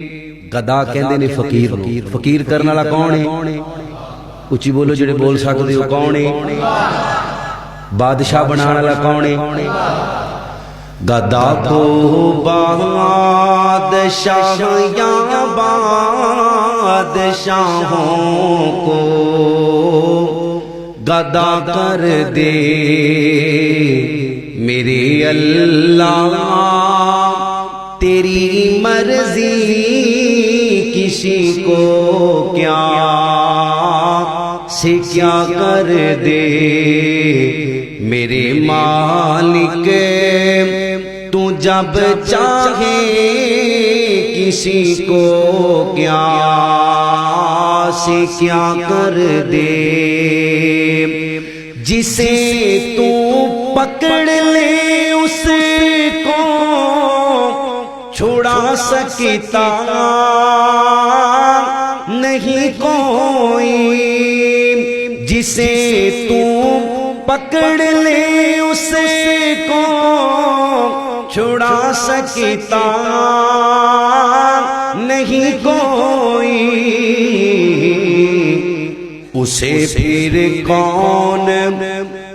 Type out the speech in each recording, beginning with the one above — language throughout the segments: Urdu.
گدا کہندے نے فقیر نو، فقیر کرن والا کون ہے؟ اچھی بولو جڑے بول سکدے ہو، کون ہے؟ بادشاہ بنان والا کون ہے؟ گدا کو بادشاہ یا بادشاہوں کو گدا کر دے میرے اللہ، تیری مرضی کسی کو کیا سے کیا کر دے میرے مالک، تو جب چاہے کسی کو کیا سے کیا کر دے، جسے تو پکڑ لے اس کو چھڑا سکتا نہیں کوئی، جسے تو پکڑ لے اس کو چھڑا سکتا نہیں کوئی، اسے پھر کون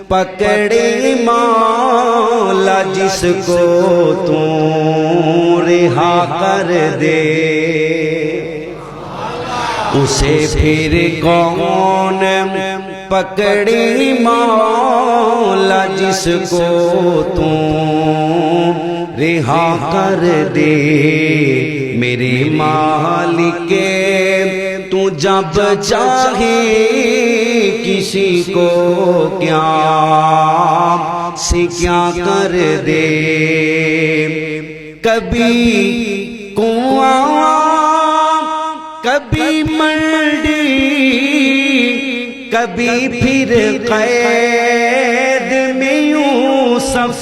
پکڑے مولا جس کو تو رہا کر دے، اسے پھر کون پکڑے مولا جس کو تو رہا کر دے میرے مالک، تو جب چاہے کسی کو کیا سے کیا کر دے، کبھی کنواں کبھی منڈی کبھی پھر قید میں یوسف،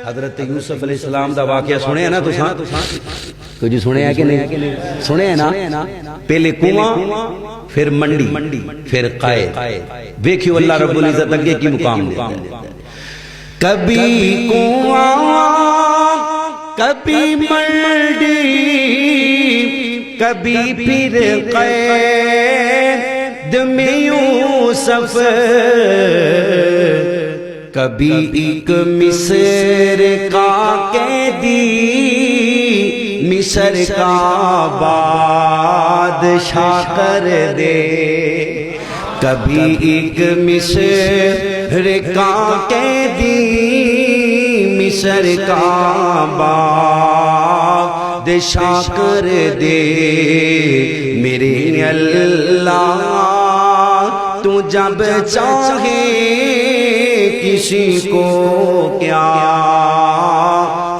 حضرت یوسف علیہ السلام دا واقعہ سنے ہیں نا تو جی سنے ہیں کہ نہیں سنے ہیں نا، پہلے کنواں پھر منڈی پھر قید، دیکھیو اللہ رب العزت اگے کی مقام دے، کبھی کنواں کبھی منڈی کبھی پھر قید میں یوسف، کبھی ایک مصر کا قیدی مصر کا بادشاہ کر دے، کبھی ایک مصر کا قیدی مصر کا بادشاہ کر دے میرے اللہ، تو جب چاہے کسی کو کیا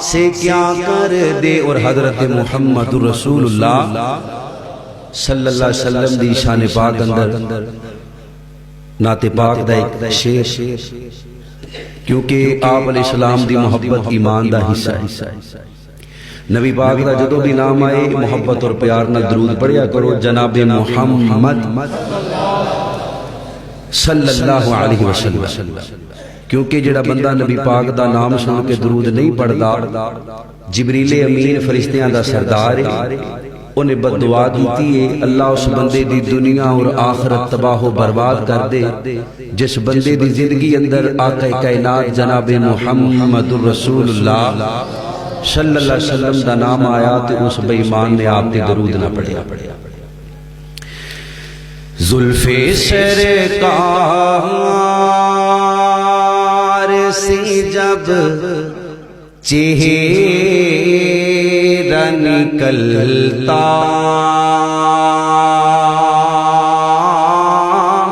سے کیا کر دے۔ اور حضرت محمد رسول اللہ صلی اللہ علیہ وسلم دی شان پاک اندر نعت پاک دا ایک شعر، کیونکہ آپ علیہ السلام دی محبت ایمان دا حصہ ہے، نبی پاک دا جدو بھی نام آئے محبت اور پیار نہ درود پڑھیا کرو، جناب محمد صلی اللہ علیہ وسلم، کیونکہ جڑا بندہ نبی پاک دا نام سن کے درود نہیں پڑھدا، جبریل امین فرشتیاں دا سردار ہے، انہیں بد دعا دیتی ہے اللہ اس بندے دی دنیا اور آخرت تباہ و برباد کر دے جس بندے دی زندگی اندر آقا کائنات جناب محمد رسول اللہ صلی اللہ علیہ وسلم دا نام آیا تو اس بے ایمان نے آپ تے درود نہ پڑھیا۔ زلف سرکار سے جب چہرہ نکلتا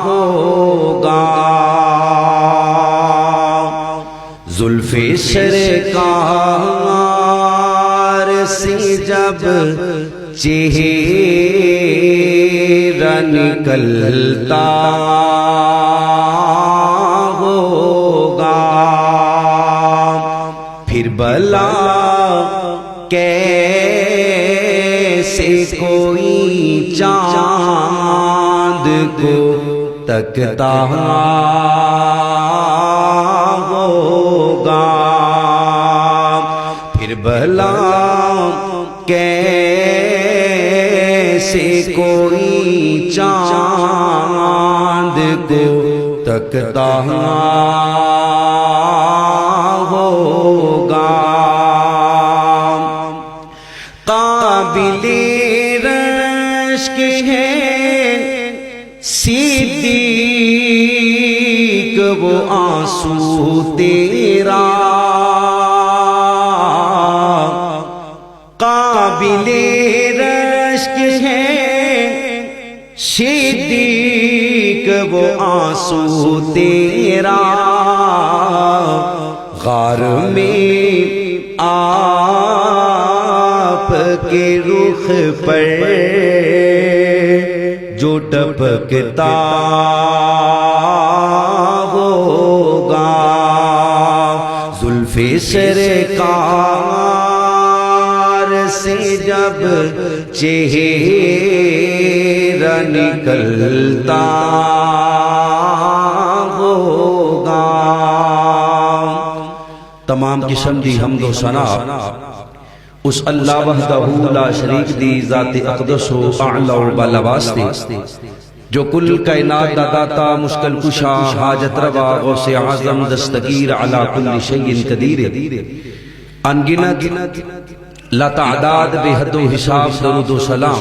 ہوگا، زلف سرکار سے جب چہرہ نکلتا ہوگا، پھر بلا کیسے کوئی چاند کو تکتا ہوگا، پھر بھلا کیسے کوئی چاند کو تکتا ہوگا قابل رشک ہے صدیق وہ آنسو تیرا قابل رشک ہے صدیق وہ آنسو تیرا غار میں آپ کے رخ پر جو ٹپکتا ہوگا زلف سرکار سے جب چہرہ نکلتا ہوگا۔ تمام قسم دی حمد و ثنا اس اللہ وحدہ لا شریک دی ذات اقدس و اعلی و بالا واسطے جو کل کائنات دا داتا مشکل کشا حاجت روا غوث اعظم دستگیر علی کل شیء قدیر انگنت لا تعداد بے حد و حساب درود و سلام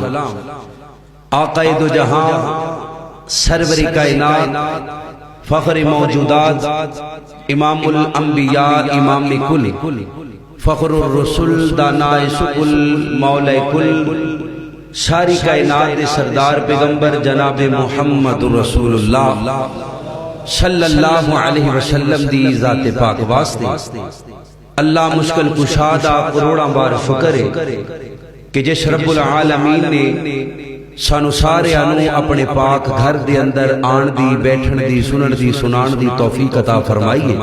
آقا دو جہاں سرور کائنات فخر موجودات امام الانبیاء امام کل فخر الرسل دانائے سکل مولا کل ساری کائنات دے سردار پیغمبر جناب محمد رسول اللہ صلی اللہ علیہ وسلم دی ذات پاک واسطے اللہ مشکل کشادہ کروڑاں بار شکر ہے کہ جس رب العالمین نے سانو سارے آنو اپنے پاک گھر دے اندر آن دی بیٹھن دی سنن دی سنان دی توفیق عطا فرمائی ہے۔